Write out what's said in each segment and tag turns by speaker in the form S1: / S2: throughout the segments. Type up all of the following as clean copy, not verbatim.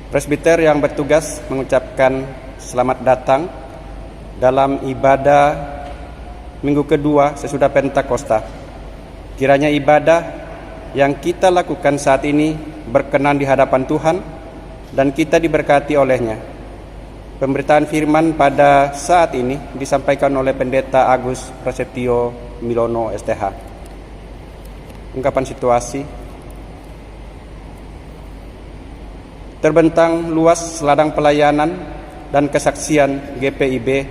S1: Presbiter yang bertugas mengucapkan selamat datang dalam ibadah minggu kedua sesudah Pentakosta. Kiranya ibadah yang kita lakukan saat ini berkenan di hadapan Tuhan dan kita diberkati olehnya. Pemberitaan firman pada saat ini disampaikan oleh Pendeta Agus Prasetyo Milono STH. Ungkapan situasi. Terbentang luas ladang pelayanan dan kesaksian GPIB,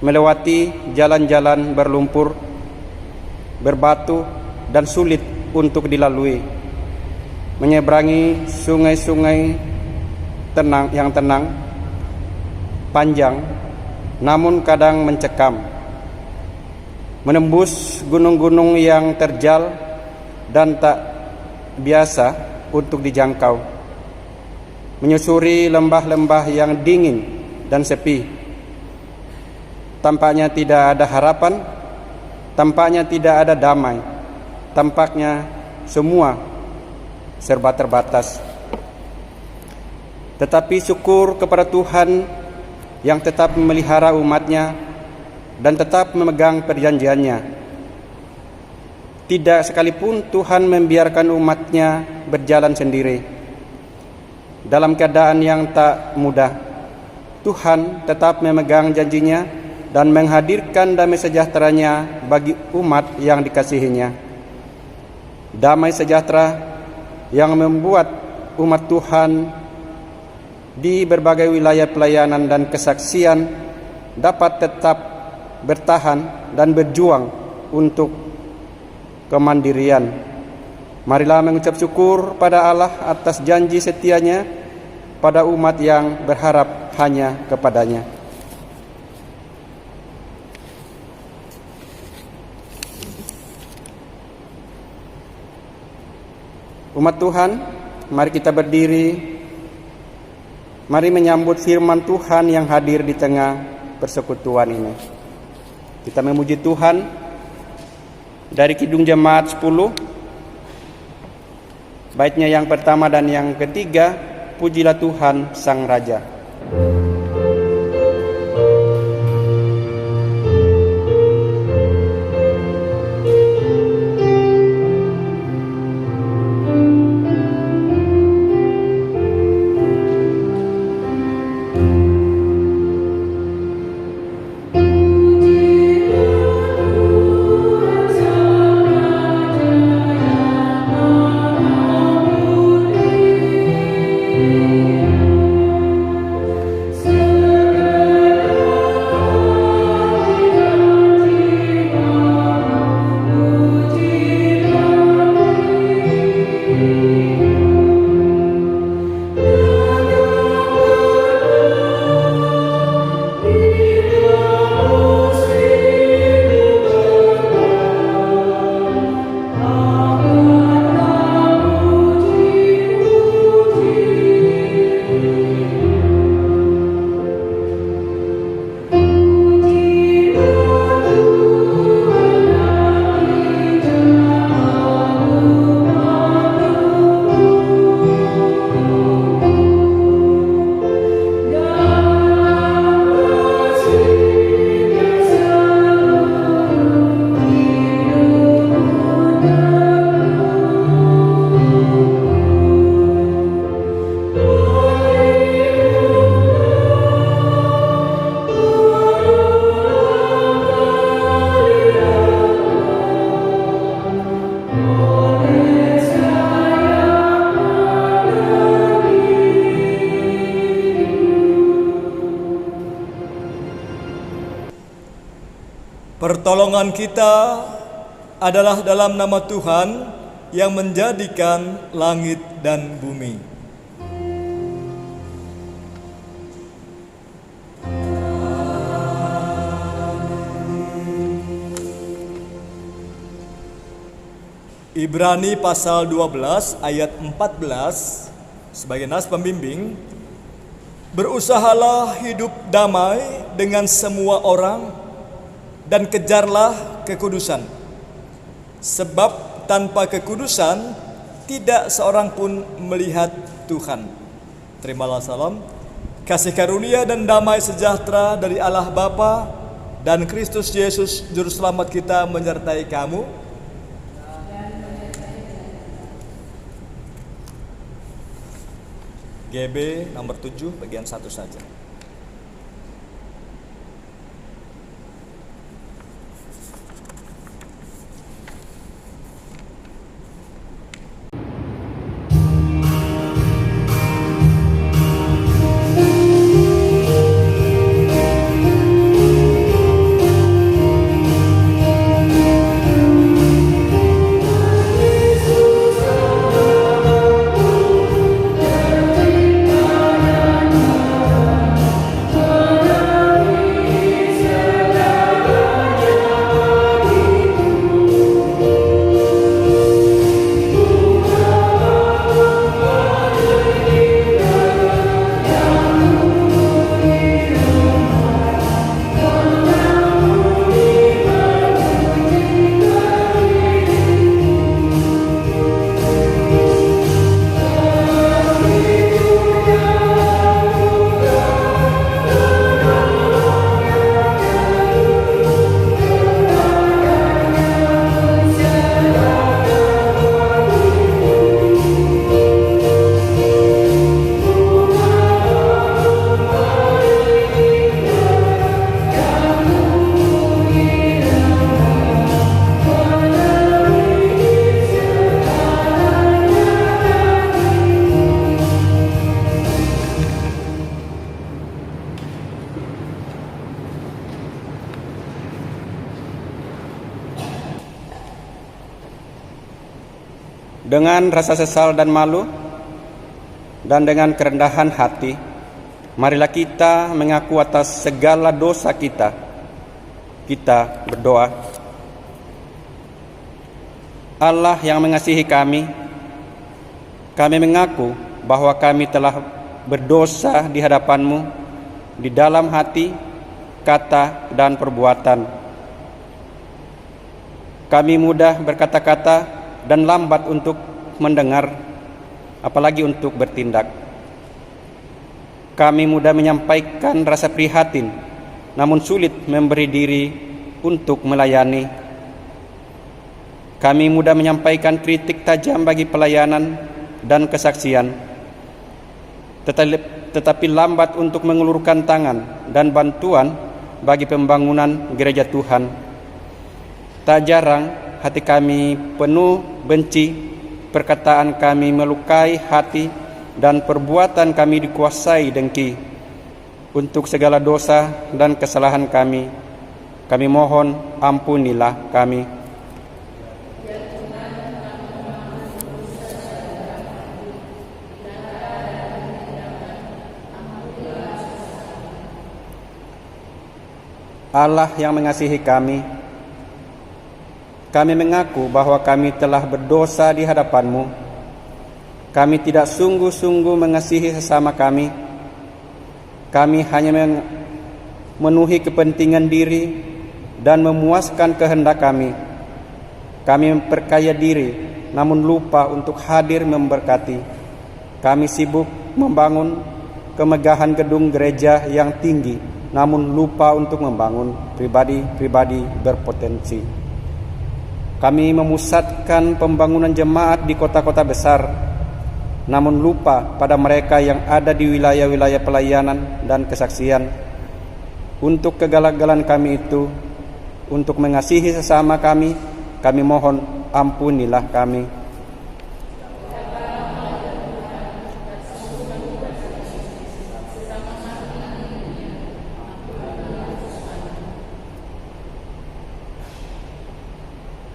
S1: melewati jalan-jalan berlumpur, berbatu dan sulit untuk dilalui, menyeberangi sungai-sungai yang tenang, panjang, namun kadang mencekam, menembus gunung-gunung yang terjal dan tak biasa untuk dijangkau, menyusuri lembah-lembah yang dingin dan sepi. Tampaknya tidak ada harapan, tampaknya tidak ada damai, tampaknya semua serba terbatas. Tetapi syukur kepada Tuhan yang tetap memelihara umatnya dan tetap memegang perjanjiannya. Tidak sekalipun Tuhan membiarkan umatnya berjalan sendiri. Dalam keadaan yang tak mudah, Tuhan tetap memegang janjinya dan menghadirkan damai sejahteranya bagi umat yang dikasihinya. Damai sejahtera yang membuat umat Tuhan di berbagai wilayah pelayanan dan kesaksian dapat tetap bertahan dan berjuang untuk kemandirian. Marilah mengucap syukur pada Allah atas janji setianya pada umat yang berharap hanya kepadanya. Umat Tuhan, mari kita berdiri. Mari menyambut firman Tuhan yang hadir di tengah persekutuan ini. Kita memuji Tuhan dari Kidung Jemaat 10. Baitnya yang pertama dan yang ketiga, pujilah Tuhan Sang Raja.
S2: Pertolongan kita adalah dalam nama Tuhan yang menjadikan langit dan bumi. Ibrani pasal 12 ayat 14 sebagai nas pembimbing, berusahalah hidup damai dengan semua orang dan kejarlah kekudusan. Sebab tanpa kekudusan tidak seorang pun melihat Tuhan. Terimalah salam, kasih karunia dan damai sejahtera dari Allah Bapa dan Kristus Yesus Juru Selamat kita menyertai kamu. GB nomor 7 bagian 1 saja.
S1: Dengan rasa sesal dan malu dan dengan kerendahan hati, marilah kita mengaku atas segala dosa kita. Kita berdoa. Allah yang mengasihi kami mengaku bahwa kami telah berdosa di hadapan-Mu di dalam hati, kata, dan perbuatan. Kami mudah berkata-kata dan lambat untuk mendengar, apalagi untuk bertindak. Kami mudah menyampaikan rasa prihatin, namun sulit memberi diri untuk melayani. Kami mudah menyampaikan kritik tajam bagi pelayanan dan kesaksian, tetapi lambat untuk mengulurkan tangan dan bantuan bagi pembangunan gereja Tuhan. Tak jarang hati kami penuh benci, perkataan kami melukai hati, dan perbuatan kami dikuasai dengki. Untuk segala dosa dan kesalahan kami mohon ampunilah kami. Allah yang mengasihi kami mengaku bahwa kami telah berdosa di hadapan-Mu. Kami tidak sungguh-sungguh mengasihi sesama kami. Kami hanya memenuhi kepentingan diri dan memuaskan kehendak kami. Kami memperkaya diri, namun lupa untuk hadir memberkati. Kami sibuk membangun kemegahan gedung gereja yang tinggi, namun lupa untuk membangun pribadi-pribadi berpotensi. Kami memusatkan pembangunan jemaat di kota-kota besar, namun lupa pada mereka yang ada di wilayah-wilayah pelayanan dan kesaksian. Untuk kegagalan kami itu, untuk mengasihi sesama kami mohon ampunilah kami.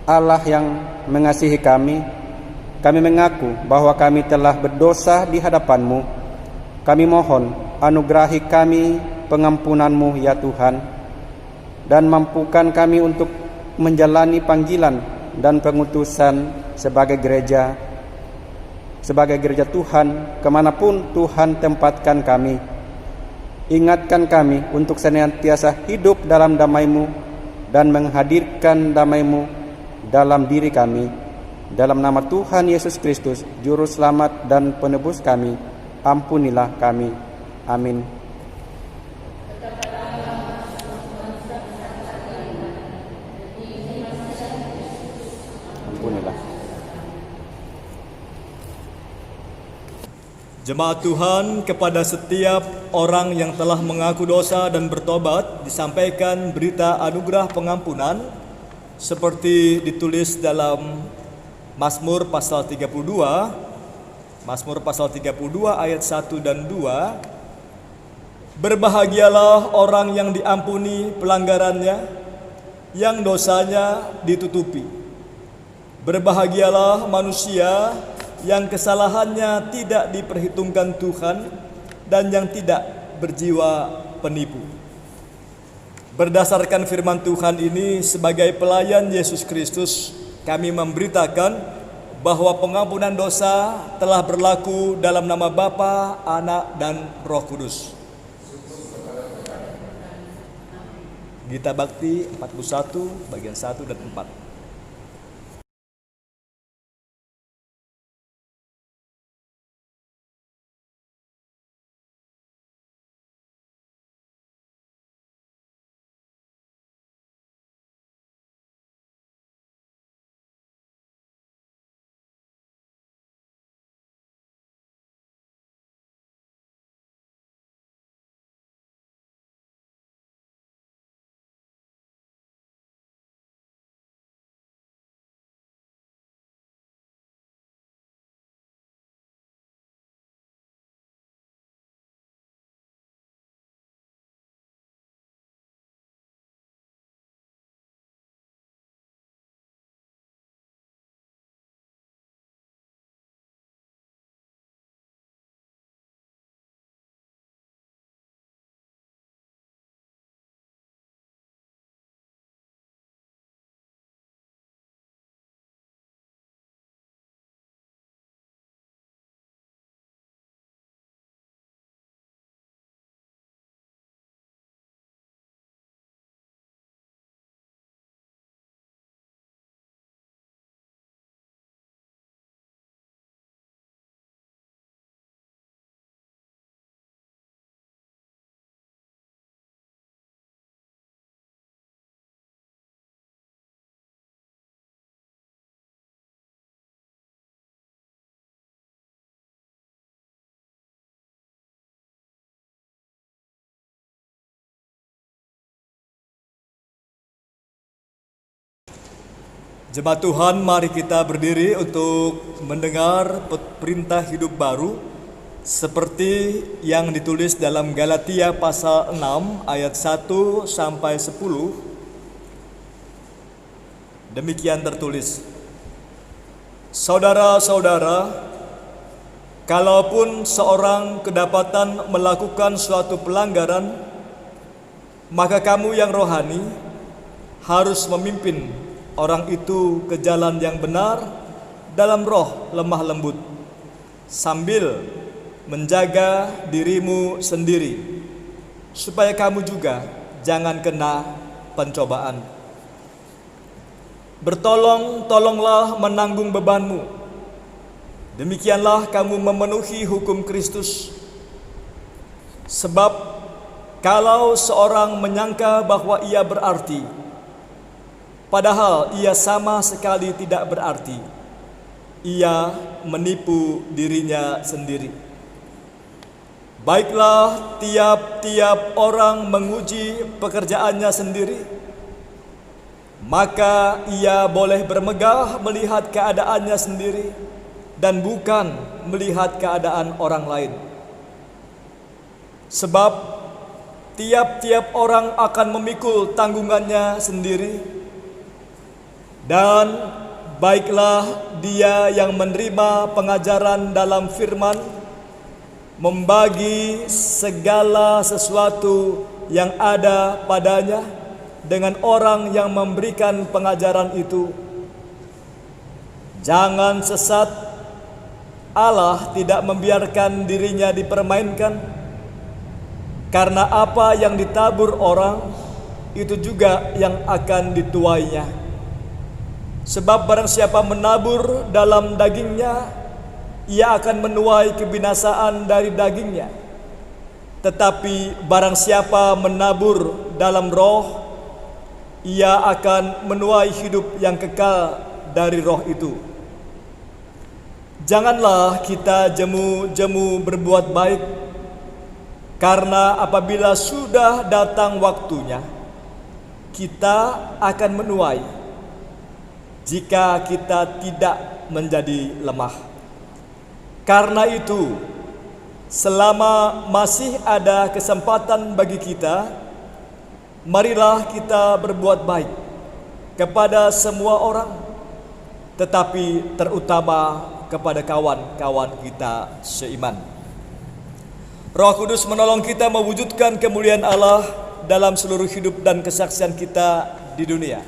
S1: Allah yang mengasihi kami mengaku bahwa kami telah berdosa di hadapan-Mu. Kami mohon anugerahi kami pengampunan-Mu ya Tuhan, dan mampukan kami untuk menjalani panggilan dan pengutusan sebagai gereja Tuhan kemanapun Tuhan tempatkan kami. Ingatkan kami untuk senantiasa hidup dalam damai-Mu dan menghadirkan damai-Mu dalam diri kami. Dalam nama Tuhan Yesus Kristus, Juru Selamat dan Penebus kami ampunilah kami. Amin. Ampunilah.
S2: Jemaat Tuhan, kepada setiap orang yang telah mengaku dosa dan bertobat disampaikan berita anugerah pengampunan seperti ditulis dalam Mazmur pasal 32. Mazmur pasal 32 ayat 1 dan 2. Berbahagialah orang yang diampuni pelanggarannya, yang dosanya ditutupi. Berbahagialah manusia yang kesalahannya tidak diperhitungkan Tuhan dan yang tidak berjiwa penipu. Berdasarkan firman Tuhan ini, sebagai pelayan Yesus Kristus, kami memberitakan bahwa pengampunan dosa telah berlaku dalam nama Bapa, Anak, dan Roh Kudus. Gita Bakti 41 bagian 1 dan 4. Jemaat Tuhan, mari kita berdiri untuk mendengar perintah hidup baru seperti yang ditulis dalam Galatia pasal 6 ayat 1 sampai 10. Demikian tertulis: Saudara-saudara, kalaupun seorang kedapatan melakukan suatu pelanggaran, maka kamu yang rohani harus memimpin orang itu ke jalan yang benar dalam roh lemah lembut, sambil menjaga dirimu sendiri, supaya kamu juga jangan kena pencobaan. Bertolong-tolonglah menanggung bebanmu. Demikianlah kamu memenuhi hukum Kristus. Sebab kalau seorang menyangka bahwa ia berarti, padahal ia sama sekali tidak berarti, ia menipu dirinya sendiri. Baiklah, tiap-tiap orang menguji pekerjaannya sendiri, maka ia boleh bermegah melihat keadaannya sendiri dan bukan melihat keadaan orang lain. Sebab tiap-tiap orang akan memikul tanggungannya sendiri. Dan baiklah dia yang menerima pengajaran dalam firman membagi segala sesuatu yang ada padanya dengan orang yang memberikan pengajaran itu. Jangan sesat, Allah tidak membiarkan dirinya dipermainkan, karena apa yang ditabur orang, itu juga yang akan dituainya. Sebab barang siapa menabur dalam dagingnya, ia akan menuai kebinasaan dari dagingnya. Tetapi barang siapa menabur dalam roh, ia akan menuai hidup yang kekal dari roh itu. Janganlah kita jemu-jemu berbuat baik, karena apabila sudah datang waktunya, kita akan menuai jika kita tidak menjadi lemah. Karena itu, selama masih ada kesempatan bagi kita, marilah kita berbuat baik kepada semua orang, tetapi terutama kepada kawan-kawan kita seiman. Roh Kudus menolong kita mewujudkan kemuliaan Allah dalam seluruh hidup dan kesaksian kita di dunia.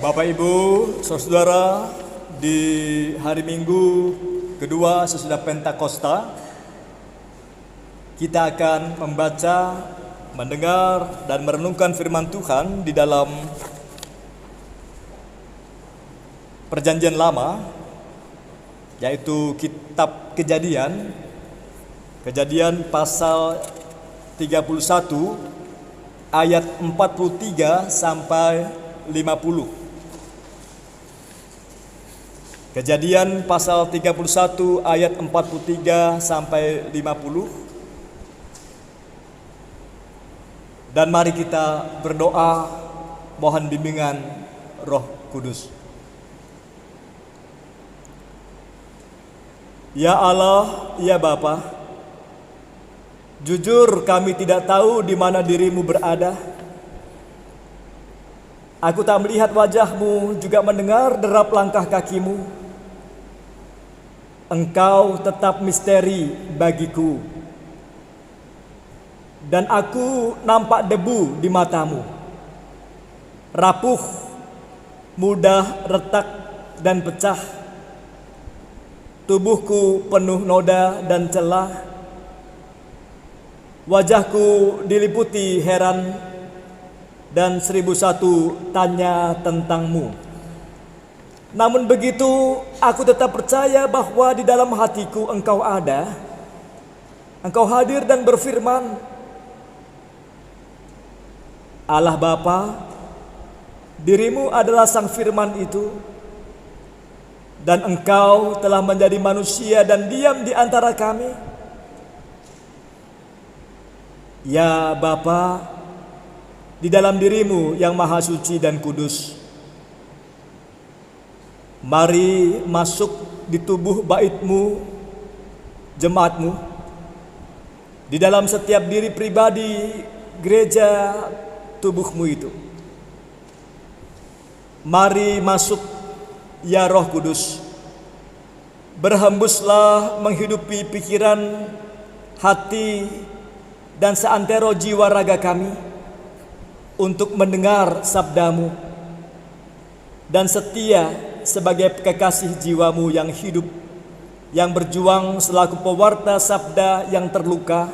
S2: Bapak Ibu, saudara, di hari Minggu kedua sesudah Pentakosta, kita akan membaca, mendengar, dan merenungkan firman Tuhan di dalam Perjanjian Lama, yaitu kitab Kejadian pasal 31 ayat 43 sampai 50. Kejadian pasal 31 ayat 43 sampai 50. Dan mari kita berdoa mohon bimbingan Roh Kudus. Ya Allah, ya Bapa, jujur kami tidak tahu di mana dirimu berada. Aku tak melihat wajahmu, juga mendengar derap langkah kakimu. Engkau tetap misteri bagiku, dan aku nampak debu di matamu, rapuh, mudah retak dan pecah. Tubuhku penuh noda dan celah, wajahku diliputi heran dan 1001 tanya tentangmu. Namun begitu, aku tetap percaya bahwa di dalam hatiku Engkau ada. Engkau hadir dan berfirman. Allah Bapa, dirimu adalah Sang Firman itu, dan Engkau telah menjadi manusia dan diam di antara kami. Ya Bapa, di dalam dirimu yang maha suci dan kudus, mari masuk di tubuh baitmu, jemaatmu, di dalam setiap diri pribadi gereja tubuhmu itu. Mari masuk, ya Roh Kudus, berhembuslah menghidupi pikiran, hati, dan seantero jiwa raga kami untuk mendengar sabdamu, dan setia sebagai kekasih jiwamu yang hidup, yang berjuang selaku pewarta sabda yang terluka,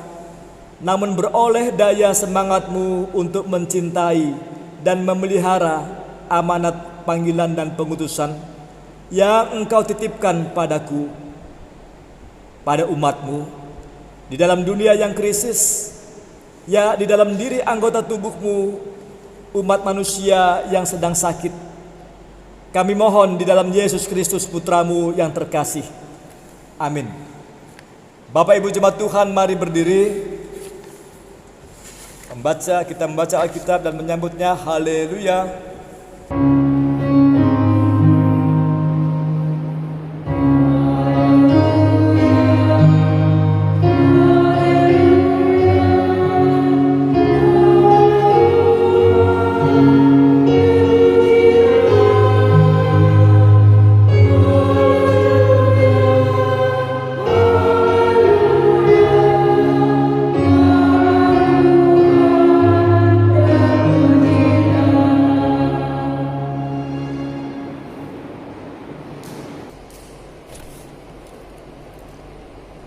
S2: namun beroleh daya semangatmu untuk mencintai dan memelihara amanat panggilan dan pengutusan yang Engkau titipkan padaku, pada umatmu, di dalam dunia yang krisis, ya di dalam diri anggota tubuhmu, umat manusia yang sedang sakit. Kami mohon di dalam Yesus Kristus Putramu yang terkasih. Amin. Bapak Ibu jemaat Tuhan, mari berdiri. Kita membaca Alkitab dan menyambutnya. Haleluya.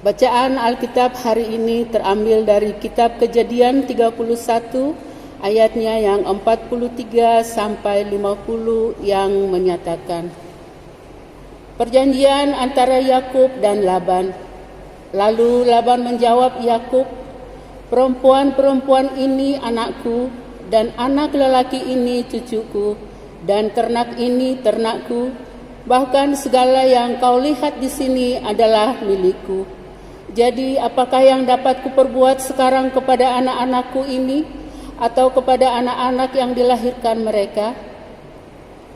S3: Bacaan Alkitab hari ini terambil dari kitab Kejadian 31 ayatnya yang 43 sampai 50 yang menyatakan, perjanjian antara Yakub dan Laban. Lalu Laban menjawab Yakub, perempuan-perempuan ini anakku, dan anak lelaki ini cucuku, dan ternak ini ternakku, bahkan segala yang kau lihat di sini adalah milikku. Jadi apakah yang dapat kuperbuat sekarang kepada anak-anakku ini, atau kepada anak-anak yang dilahirkan mereka?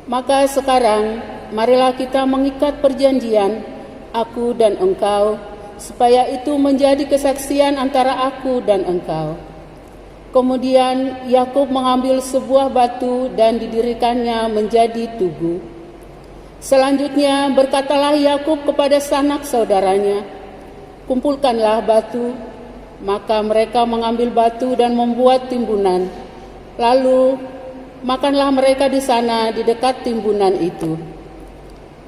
S3: Maka sekarang marilah kita mengikat perjanjian, aku dan engkau, supaya itu menjadi kesaksian antara aku dan engkau. Kemudian Yakub mengambil sebuah batu dan didirikannya menjadi tugu. Selanjutnya berkatalah Yakub kepada sanak saudaranya, kumpulkanlah batu. Maka mereka mengambil batu dan membuat timbunan. Lalu makanlah mereka di sana di dekat timbunan itu.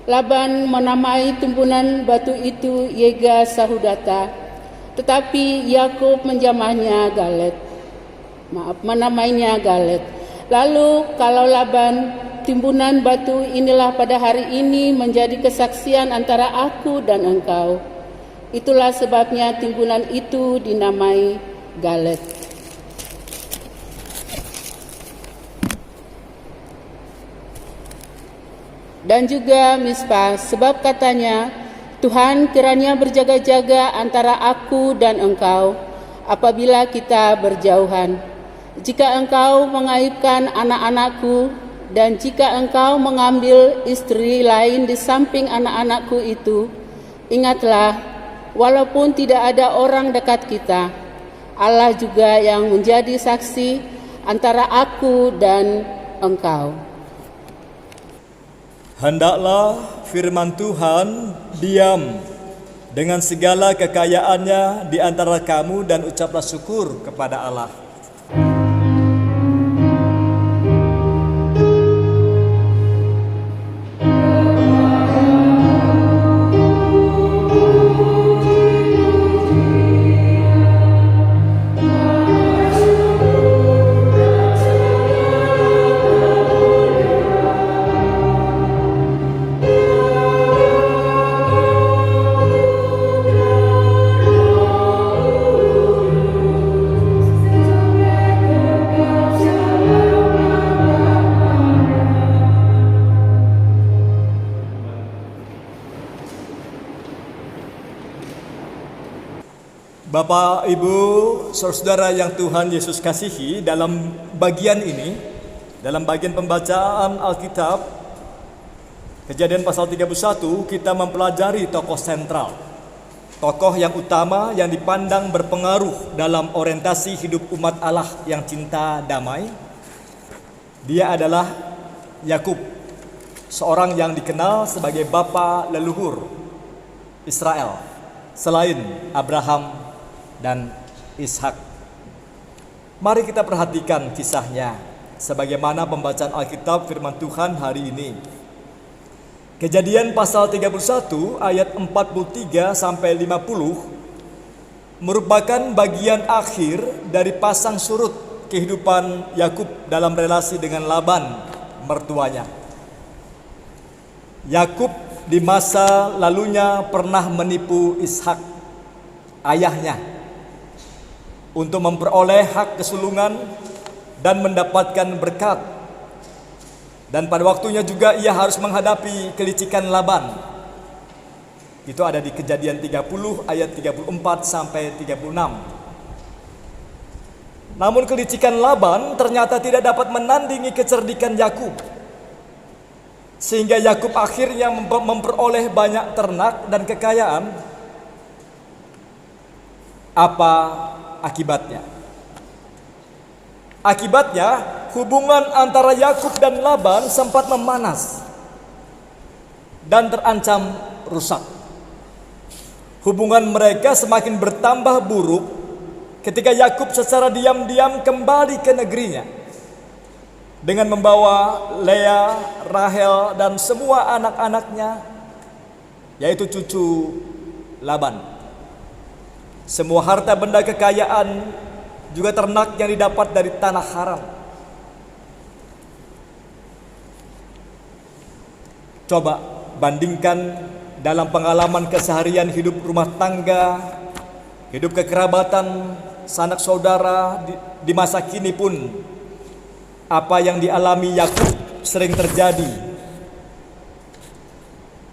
S3: Laban menamai timbunan batu itu Yega Sahudata, tetapi Yakub menamainya Galet. Lalu kalau Laban, timbunan batu inilah pada hari ini menjadi kesaksian antara aku dan engkau. Itulah sebabnya timbunan itu dinamai Galet. Dan juga Mispa, sebab katanya, Tuhan kiranya berjaga-jaga antara aku dan engkau apabila kita berjauhan. Jika engkau mengaibkan anak-anakku, dan jika engkau mengambil istri lain di samping anak-anakku itu, ingatlah, walaupun tidak ada orang dekat kita, Allah juga yang menjadi saksi antara aku dan engkau.
S2: Hendaklah firman Tuhan diam dengan segala kekayaannya di antara kamu dan ucaplah syukur kepada Allah. Bapak, Ibu, saudara yang Tuhan Yesus kasihi, dalam bagian ini, dalam bagian pembacaan Alkitab, Kejadian pasal 31, kita mempelajari tokoh sentral. Tokoh yang utama yang dipandang berpengaruh dalam orientasi hidup umat Allah yang cinta damai. Dia adalah Yakub, seorang yang dikenal sebagai bapa leluhur Israel, selain Abraham dan Ishak. Mari kita perhatikan kisahnya sebagaimana pembacaan Alkitab firman Tuhan hari ini. Kejadian pasal 31 ayat 43 sampai 50 merupakan bagian akhir dari pasang surut kehidupan Yakub dalam relasi dengan Laban, mertuanya. Yakub di masa lalunya pernah menipu Ishak, ayahnya, untuk memperoleh hak kesulungan dan mendapatkan berkat. Dan pada waktunya juga ia harus menghadapi kelicikan Laban. Itu ada di Kejadian 30 ayat 34 sampai 36. Namun kelicikan Laban ternyata tidak dapat menandingi kecerdikan Yakub, sehingga Yakub akhirnya memperoleh banyak ternak dan kekayaan. Apa akibatnya? Akibatnya, hubungan antara Yakub dan Laban sempat memanas dan terancam rusak. Hubungan mereka semakin bertambah buruk ketika Yakub secara diam-diam kembali ke negerinya dengan membawa Lea, Rahel, dan semua anak-anaknya, yaitu cucu Laban. Semua harta benda kekayaan juga ternak yang didapat dari tanah haram. Coba bandingkan dalam pengalaman keseharian hidup rumah tangga, hidup kekerabatan, sanak saudara di masa kini pun apa yang dialami Yakub sering terjadi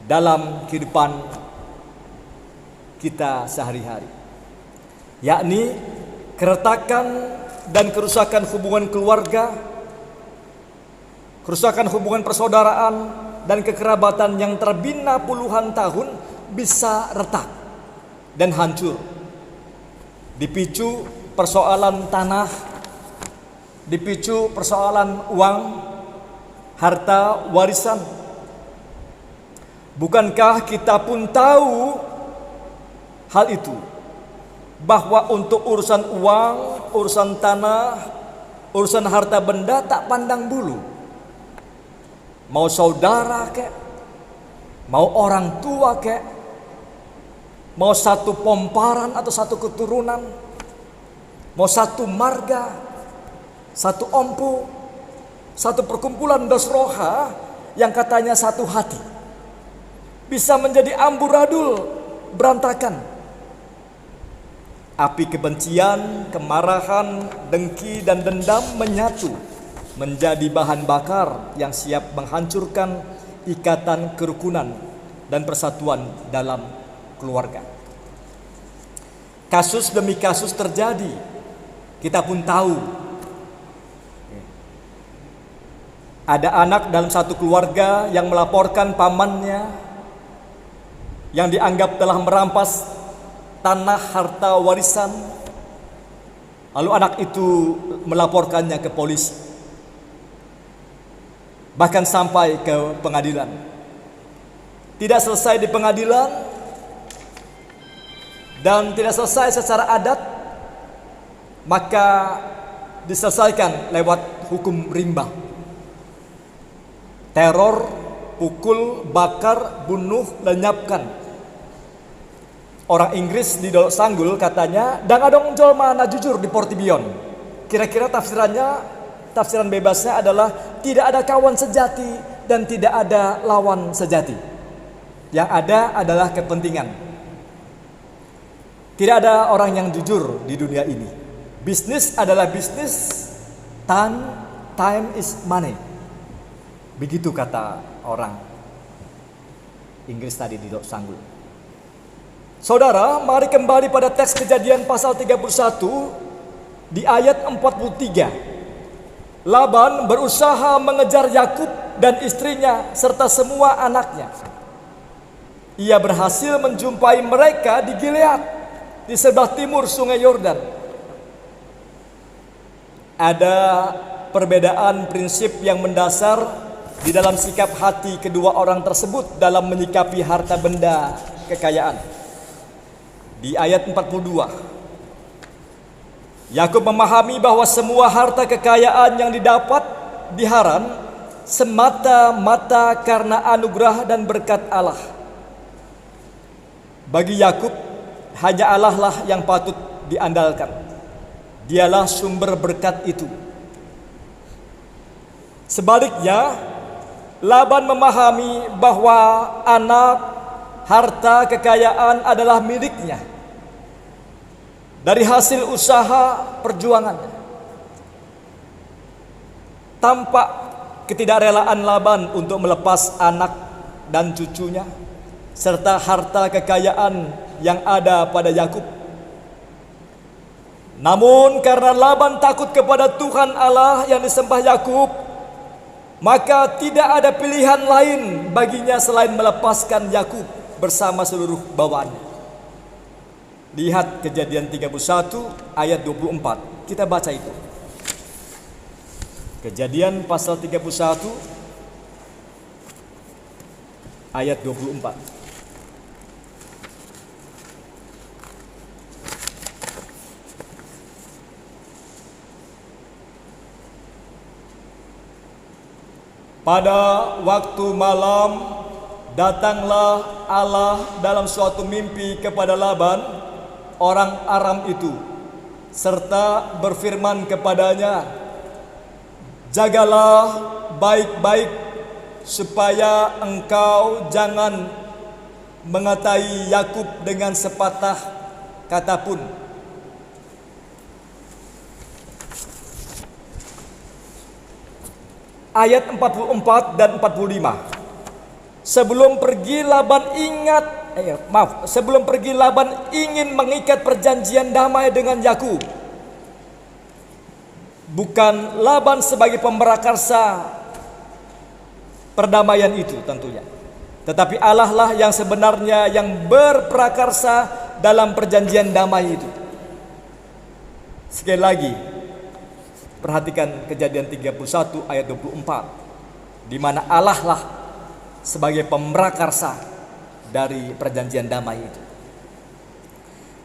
S2: dalam kehidupan kita sehari-hari, yakni keretakan dan kerusakan hubungan keluarga, kerusakan hubungan persaudaraan dan kekerabatan yang terbina puluhan tahun bisa retak dan hancur, dipicu persoalan tanah, dipicu persoalan uang, harta warisan. Bukankah kita pun tahu hal itu, bahwa untuk urusan uang, urusan tanah, urusan harta benda tak pandang bulu. Mau saudara kek, mau orang tua kek, mau satu pomparan atau satu keturunan, mau satu marga, satu ompu, satu perkumpulan dosroha yang katanya satu hati, bisa menjadi amburadul, berantakan. Api kebencian, kemarahan, dengki, dan dendam menyatu menjadi bahan bakar yang siap menghancurkan ikatan kerukunan dan persatuan dalam keluarga. Kasus demi kasus terjadi, kita pun tahu. Ada anak dalam satu keluarga yang melaporkan pamannya yang dianggap telah merampas tanah harta warisan. Lalu anak itu melaporkannya ke polisi, bahkan sampai ke pengadilan. Tidak selesai di pengadilan dan tidak selesai secara adat, maka diselesaikan lewat hukum rimba. Teror, pukul, bakar, bunuh, lenyapkan. Orang Inggris di Dolok Sanggul katanya, "Dang adong jolma na jujur di Portibion." Kira-kira tafsiran bebasnya adalah tidak ada kawan sejati dan tidak ada lawan sejati. Yang ada adalah kepentingan. Tidak ada orang yang jujur di dunia ini. Bisnis adalah bisnis, time is money. Begitu kata orang Inggris tadi di Dolok Sanggul. Saudara, mari kembali pada teks Kejadian pasal 31 di ayat 43. Laban berusaha mengejar Yakub dan istrinya serta semua anaknya. Ia berhasil menjumpai mereka di Gilead, di sebelah timur sungai Yordan. Ada perbedaan prinsip yang mendasar di dalam sikap hati kedua orang tersebut dalam menyikapi harta benda kekayaan. Di ayat 42, Yakub memahami bahwa semua harta kekayaan yang didapat di Haran semata-mata karena anugerah dan berkat Allah. Bagi Yakub, hanya Allah lah yang patut diandalkan. Dialah sumber berkat itu. Sebaliknya, Laban memahami bahwa anak, harta, kekayaan adalah miliknya dari hasil usaha perjuangannya. Tampak ketidakrelaan Laban untuk melepas anak dan cucunya serta harta kekayaan yang ada pada Yakub. Namun karena Laban takut kepada Tuhan Allah yang disembah Yakub, maka tidak ada pilihan lain baginya selain melepaskan Yakub bersama seluruh bawaannya. Lihat Kejadian 31 ayat 24. Kita baca itu. Kejadian pasal 31 ayat 24. Pada waktu malam datanglah Allah dalam suatu mimpi kepada Laban orang Aram itu, serta berfirman kepadanya, "Jagalah baik-baik supaya engkau jangan mengatai Yakub dengan sepatah kata pun." Ayat 44 dan 45. Sebelum pergi Laban ingin mengikat perjanjian damai dengan Yakub. Bukan Laban sebagai pemerakarsa perdamaian itu tentunya, tetapi Allah lah yang sebenarnya yang berprakarsa dalam perjanjian damai itu. Sekali lagi, perhatikan Kejadian 31 ayat 24, di mana Allah lah sebagai pemrakarsa dari perjanjian damai itu.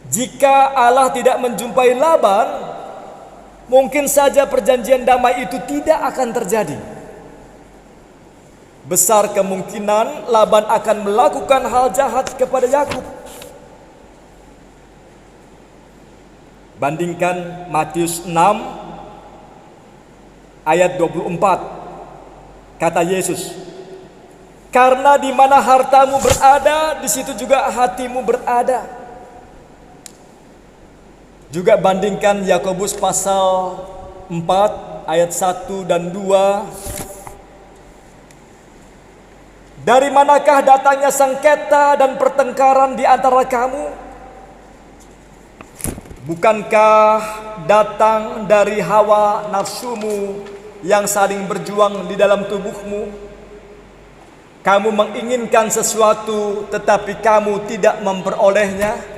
S2: Jika Allah tidak menjumpai Laban, mungkin saja perjanjian damai itu tidak akan terjadi. Besar kemungkinan Laban akan melakukan hal jahat kepada Yakub. Bandingkan Matius 6 ayat 24. Kata Yesus, "Karena di mana hartamu berada, di situ juga hatimu berada." Juga bandingkan Yakobus pasal 4 ayat 1 dan 2. "Dari manakah datangnya sengketa dan pertengkaran di antara kamu? Bukankah datang dari hawa nafsumu yang saling berjuang di dalam tubuhmu? Kamu menginginkan sesuatu tetapi kamu tidak memperolehnya.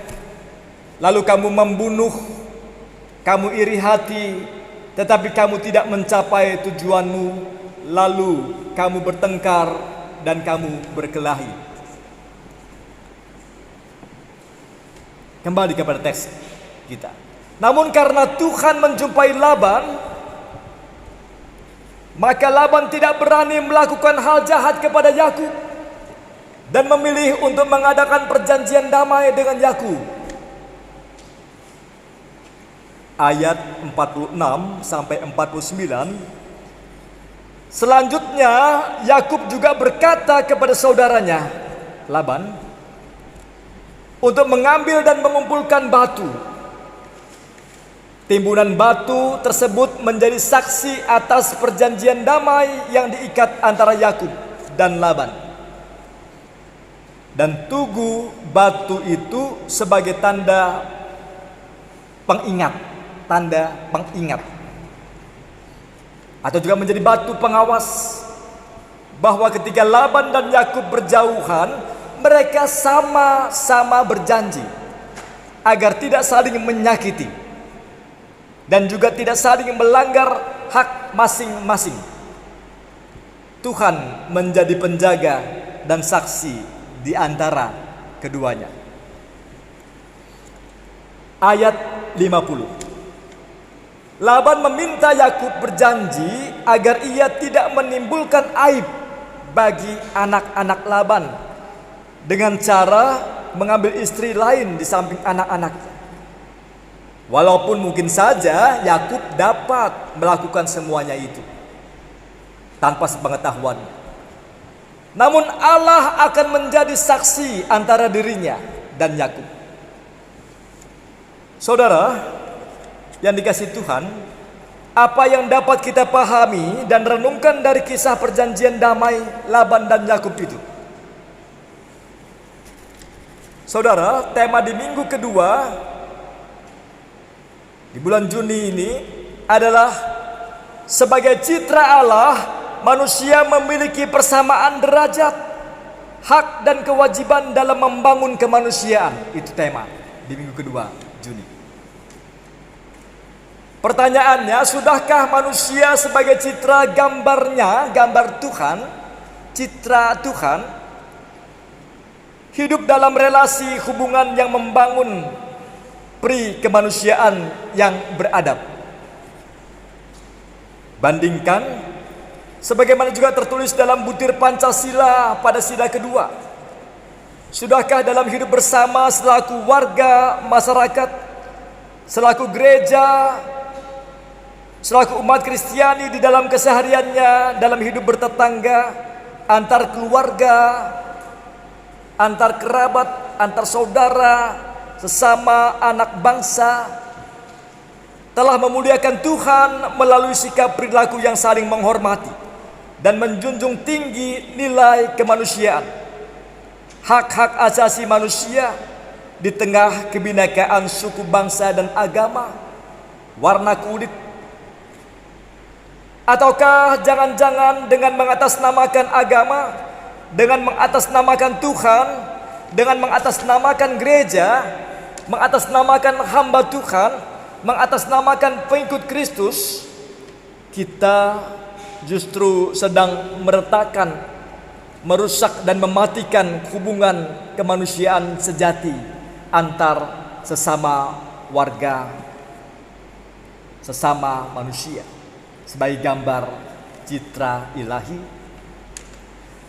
S2: Lalu kamu membunuh, kamu iri hati tetapi kamu tidak mencapai tujuanmu. Lalu kamu bertengkar dan kamu berkelahi." Kembali kepada teks kita. Namun karena Tuhan menjumpai Laban, maka Laban tidak berani melakukan hal jahat kepada Yakub dan memilih untuk mengadakan perjanjian damai dengan Yakub. Ayat 46 sampai 49. Selanjutnya Yakub juga berkata kepada saudaranya Laban untuk mengambil dan mengumpulkan batu. Timbunan batu tersebut menjadi saksi atas perjanjian damai yang diikat antara Yakub dan Laban. Dan tugu batu itu sebagai tanda pengingat, atau juga menjadi batu pengawas bahwa ketika Laban dan Yakub berjauhan, mereka sama-sama berjanji agar tidak saling menyakiti dan juga tidak saling melanggar hak masing-masing. Tuhan menjadi penjaga dan saksi di antara keduanya. Ayat 50. Laban meminta Yakub berjanji agar ia tidak menimbulkan aib bagi anak-anak Laban dengan cara mengambil istri lain di samping anak-anaknya. Walaupun mungkin saja Yakub dapat melakukan semuanya itu tanpa sepengetahuan. Namun Allah akan menjadi saksi antara dirinya dan Yakub. Saudara yang dikasihi Tuhan, apa yang dapat kita pahami dan renungkan dari kisah perjanjian damai Laban dan Yakub itu? Saudara, tema di minggu kedua di bulan Juni ini adalah sebagai citra Allah, manusia memiliki persamaan derajat, hak dan kewajiban dalam membangun kemanusiaan. Itu tema di minggu kedua Juni. Pertanyaannya, sudahkah manusia sebagai citra gambarnya, gambar Tuhan, citra Tuhan, hidup dalam relasi hubungan yang membangun pri kemanusiaan yang beradab? Bandingkan sebagaimana juga tertulis dalam butir Pancasila pada sila kedua. Sudahkah dalam hidup bersama selaku warga masyarakat, selaku gereja, selaku umat Kristiani di dalam kesehariannya, dalam hidup bertetangga, antar keluarga, antar kerabat, antar saudara, sesama anak bangsa, telah memuliakan Tuhan melalui sikap perilaku yang saling menghormati dan menjunjung tinggi nilai kemanusiaan, hak-hak asasi manusia di tengah kebinekaan suku bangsa dan agama, warna kulit. Ataukah jangan-jangan dengan mengatasnamakan agama, dengan mengatasnamakan Tuhan, dengan mengatasnamakan gereja, mengatasnamakan hamba Tuhan, mengatasnamakan pengikut Kristus, kita justru sedang meretakkan, merusak dan mematikan hubungan kemanusiaan sejati antar sesama warga, sesama manusia, sebagai gambar citra ilahi.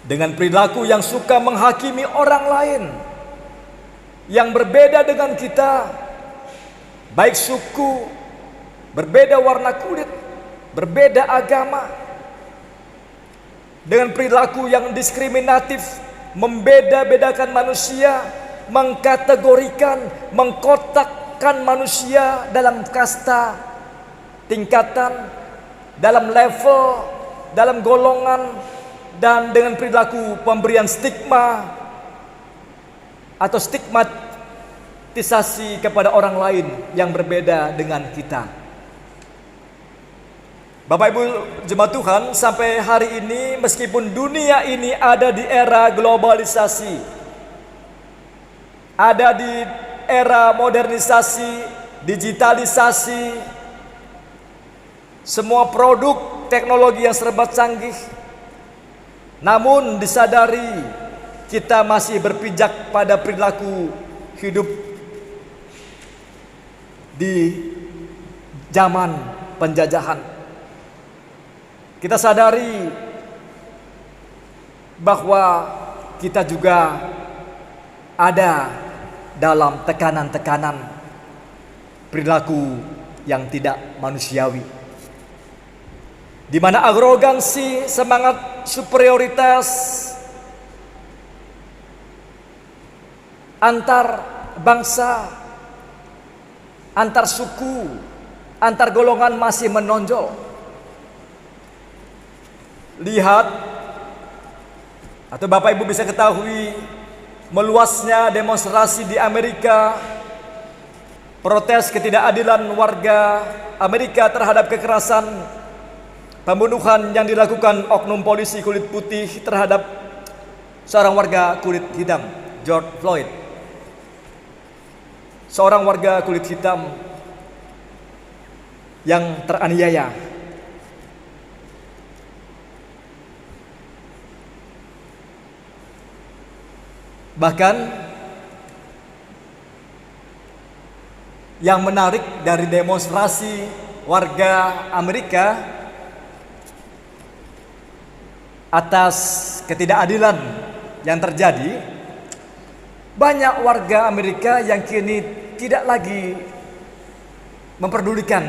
S2: Dengan perilaku yang suka menghakimi orang lain yang berbeda dengan kita, baik suku, berbeda warna kulit, berbeda agama, dengan perilaku yang diskriminatif, membeda-bedakan manusia, mengkategorikan, mengkotakkan manusia dalam kasta, tingkatan, dalam level, dalam golongan, dan dengan perilaku pemberian stigma atau stigmatisasi kepada orang lain yang berbeda dengan kita. Bapak Ibu jemaat Tuhan, sampai hari ini meskipun dunia ini ada di era globalisasi, ada di era modernisasi, digitalisasi, semua produk teknologi yang serba canggih, namun disadari kita masih berpijak pada perilaku hidup di zaman penjajahan. Kita sadari bahwa kita juga ada dalam tekanan-tekanan perilaku yang tidak manusiawi, di mana arogansi, semangat superioritas antar bangsa, antar suku, antar golongan masih menonjol. Lihat, atau Bapak Ibu bisa ketahui, meluasnya demonstrasi di Amerika, protes ketidakadilan warga Amerika terhadap kekerasan, pembunuhan yang dilakukan oknum polisi kulit putih terhadap seorang warga kulit hitam, George Floyd. Seorang warga kulit hitam yang teraniaya. Bahkan yang menarik dari demonstrasi warga Amerika atas ketidakadilan yang terjadi, banyak warga Amerika yang kini tidak lagi memperdulikan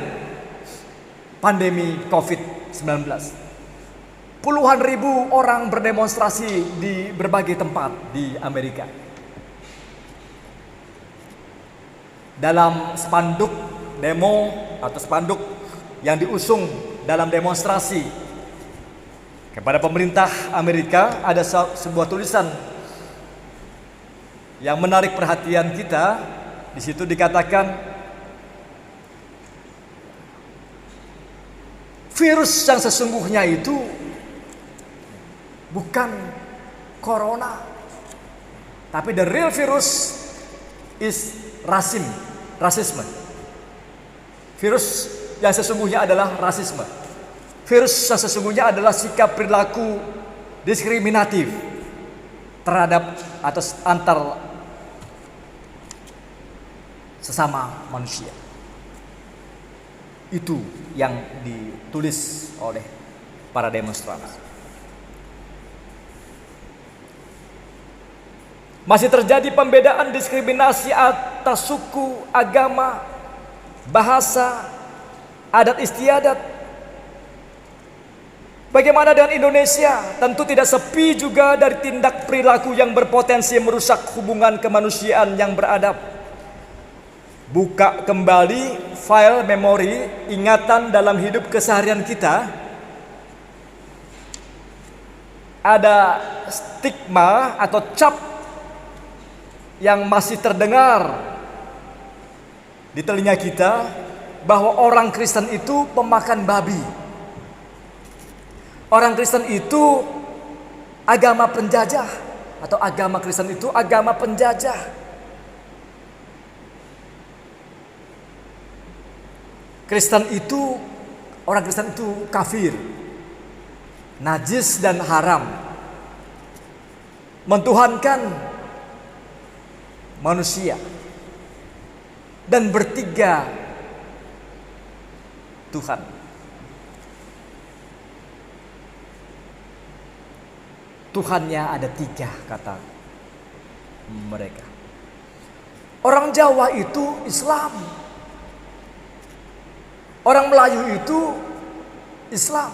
S2: pandemi COVID-19. Puluhan ribu orang berdemonstrasi di berbagai tempat di Amerika. Dalam spanduk demo atau spanduk yang diusung dalam demonstrasi kepada pemerintah Amerika, ada sebuah tulisan yang menarik perhatian kita. Di situ dikatakan, virus yang sesungguhnya itu bukan corona, tapi the real virus is rasisme. Virus yang sesungguhnya adalah rasisme. Virus yang sesungguhnya adalah sikap perilaku diskriminatif terhadap atau antar sesama manusia. Itu yang ditulis oleh para demonstran. Masih terjadi pembedaan diskriminasi atas suku, agama, bahasa, adat istiadat. Bagaimana dengan Indonesia? Tentu tidak sepi juga dari tindak perilaku yang berpotensi merusak hubungan kemanusiaan yang beradab. Buka kembali file memori ingatan dalam hidup keseharian kita. Ada stigma atau cap yang masih terdengar di telinga kita bahwa orang Kristen itu pemakan babi. Orang Kristen itu agama penjajah, atau agama Kristen itu agama penjajah. Orang Kristen itu kafir, najis dan haram, mentuhankan manusia, dan bertiga Tuhan. Tuhannya ada tiga, kata mereka. Orang Jawa itu Islam, orang Melayu itu Islam,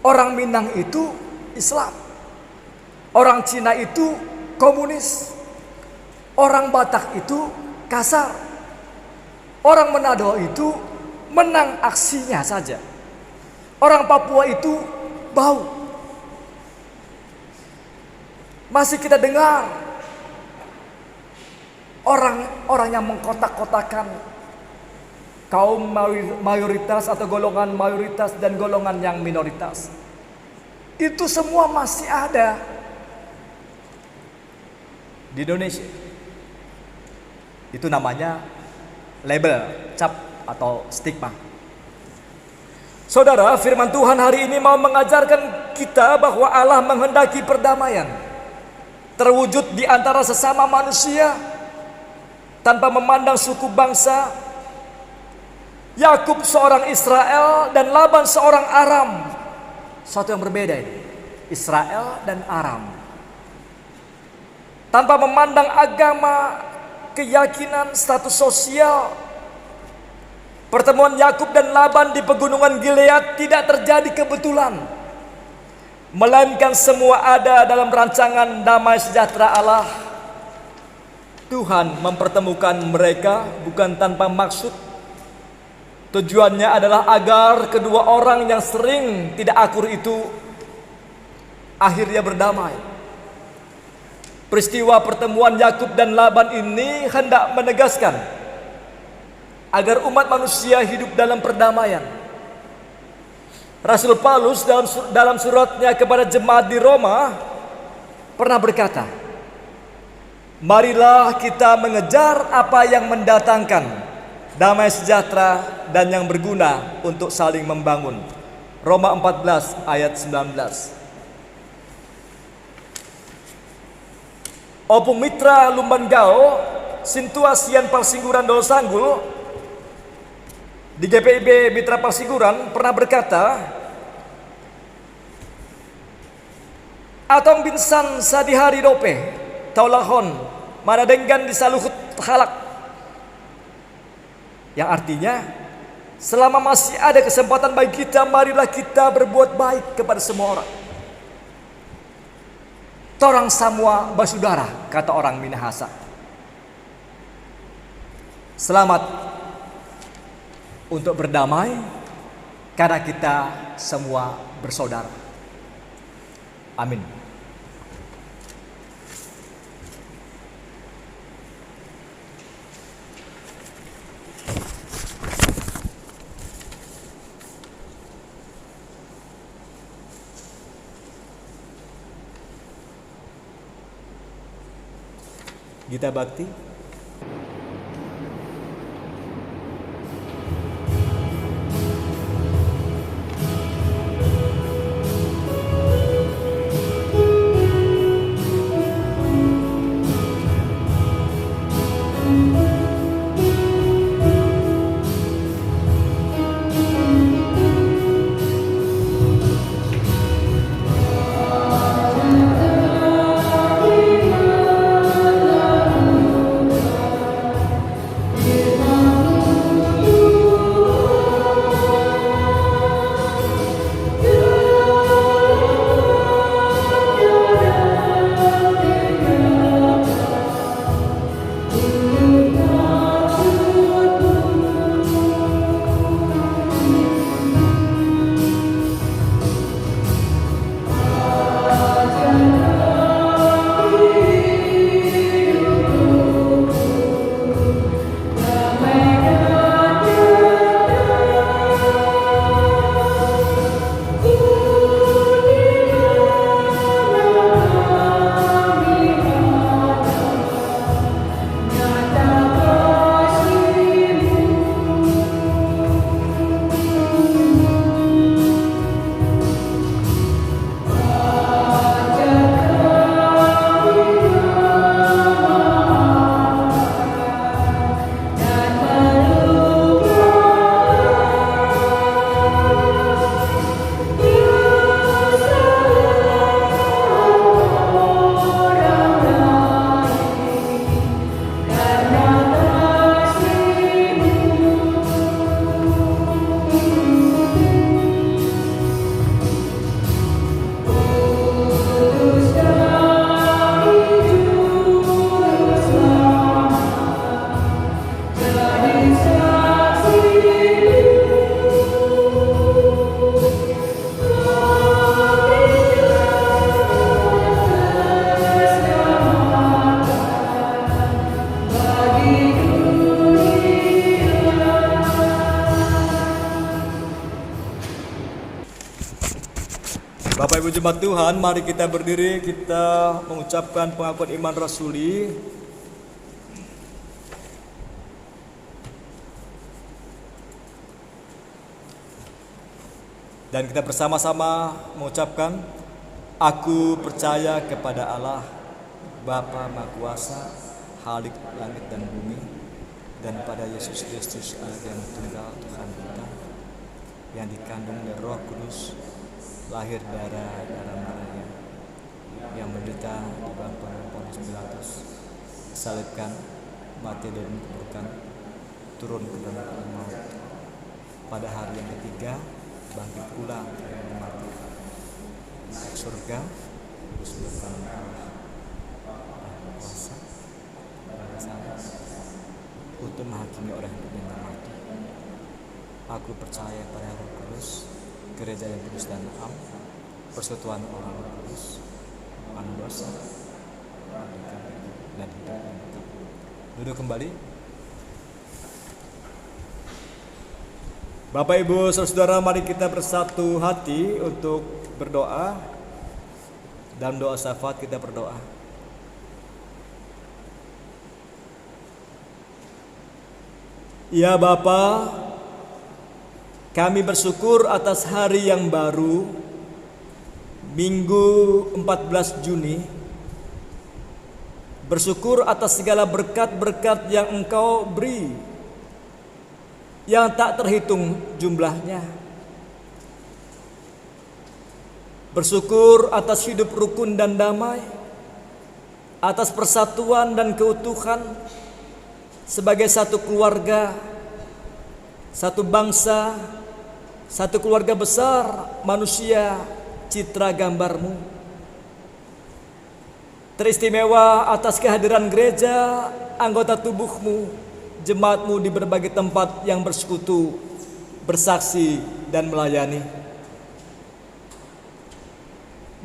S2: orang Minang itu Islam, orang Cina itu komunis, orang Batak itu kasar, orang Manado itu menang aksinya saja, orang Papua itu bau. Masih kita dengar orang-orang yang mengkotak-kotakan kaum mayoritas atau golongan mayoritas dan golongan yang minoritas. Itu semua masih ada di Indonesia. Itu namanya label, cap atau stigma. Saudara, firman Tuhan hari ini mau mengajarkan kita bahwa Allah menghendaki perdamaian terwujud di antara sesama manusia tanpa memandang suku bangsa. Yakub seorang Israel dan Laban seorang Aram. Satu yang berbeda ini, Israel dan Aram. Tanpa memandang agama, keyakinan, status sosial. Pertemuan Yakub dan Laban di pegunungan Gilead tidak terjadi kebetulan, melainkan semua ada dalam rancangan damai sejahtera Allah. Tuhan mempertemukan mereka bukan tanpa maksud. Tujuannya adalah agar kedua orang yang sering tidak akur itu akhirnya berdamai. Peristiwa pertemuan Yakub dan Laban ini hendak menegaskan agar umat manusia hidup dalam perdamaian. Rasul Paulus dalam suratnya kepada jemaat di Roma pernah berkata, marilah kita mengejar apa yang mendatangkan damai sejahtera dan yang berguna untuk saling membangun. Roma 14 ayat 19. Opo mitra lumban gao situasian Parsingguran Dolo Sanggul di GPIB Mitra Parsingguran pernah berkata, atong binsan sadihari dope taulahon mana denggan disaluhut halak, yang artinya selama masih ada kesempatan bagi kita, marilah kita berbuat baik kepada semua orang. Torang samua basudara, kata orang Minahasa. Selamat untuk berdamai karena kita semua bersaudara. Amin. Gita Bakti. Ibu jemaat Tuhan, mari kita berdiri, kita mengucapkan pengakuan iman rasuli. Dan kita bersama-sama mengucapkan, aku percaya kepada Allah, Bapa Maha Kuasa, Khalik langit dan bumi, dan pada Yesus Kristus anak yang tunggal Tuhan kita, yang dikandung dari Roh Kudus, lahir darah Maria, yang menderita di bangku Pontius Pilatus, disalibkan, mati dan dikuburkan, turun ke dalam alam maut. Pada hari yang ketiga, bangkit pula dari mati, naik surga, bersujud kanan Allah, kuasa, sana, untuk menghakimi orang hidup dan mati. Aku percaya pada Roh Kudus, Gereja yang kudus dan am, persekutuan orang kudus, ampun dosa, dan hidup yang kekal. Duduk kembali. Bapak Ibu Saudara, mari kita bersatu hati untuk berdoa. Dalam doa syafaat kita berdoa. Ya Bapa, kami bersyukur atas hari yang baru, Minggu 14 Juni. Bersyukur atas segala berkat-berkat yang Engkau beri, yang tak terhitung jumlahnya. Bersyukur atas hidup rukun dan damai, atas persatuan dan keutuhan sebagai satu keluarga, satu bangsa, satu keluarga besar manusia citra gambar-Mu. Teristimewa atas kehadiran gereja, anggota tubuh-Mu, jemaat-Mu di berbagai tempat yang bersekutu, bersaksi dan melayani.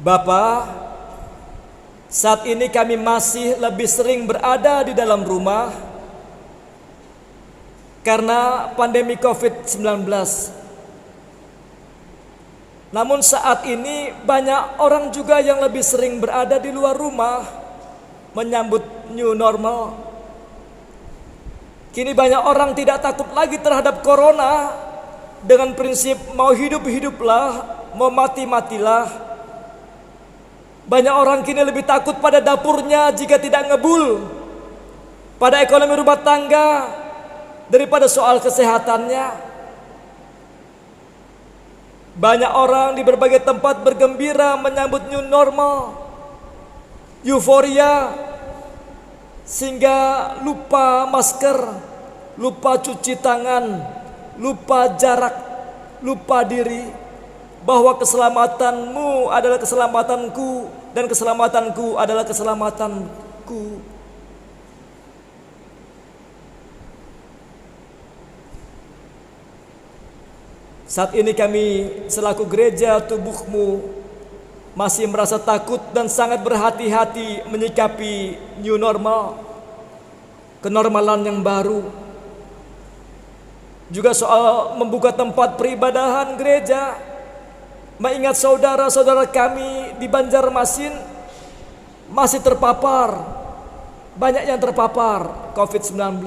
S2: Bapa, saat ini kami masih lebih sering berada di dalam rumah karena pandemi COVID-19. Namun saat ini banyak orang juga yang lebih sering berada di luar rumah menyambut new normal. Kini banyak orang tidak takut lagi terhadap corona dengan prinsip mau hidup-hiduplah, mau mati-matilah. Banyak orang kini lebih takut pada dapurnya jika tidak ngebul, pada ekonomi rumah tangga daripada soal kesehatannya. Banyak orang di berbagai tempat bergembira menyambut new normal, euforia, sehingga lupa masker, lupa cuci tangan, lupa jarak, lupa diri, bahwa keselamatanmu adalah keselamatanku dan keselamatanku adalah keselamatanku. Saat ini kami selaku gereja tubuh-Mu masih merasa takut dan sangat berhati-hati menyikapi new normal, kenormalan yang baru. Juga soal membuka tempat peribadahan gereja, mengingat saudara-saudara kami di Banjarmasin masih terpapar, banyak yang terpapar COVID-19.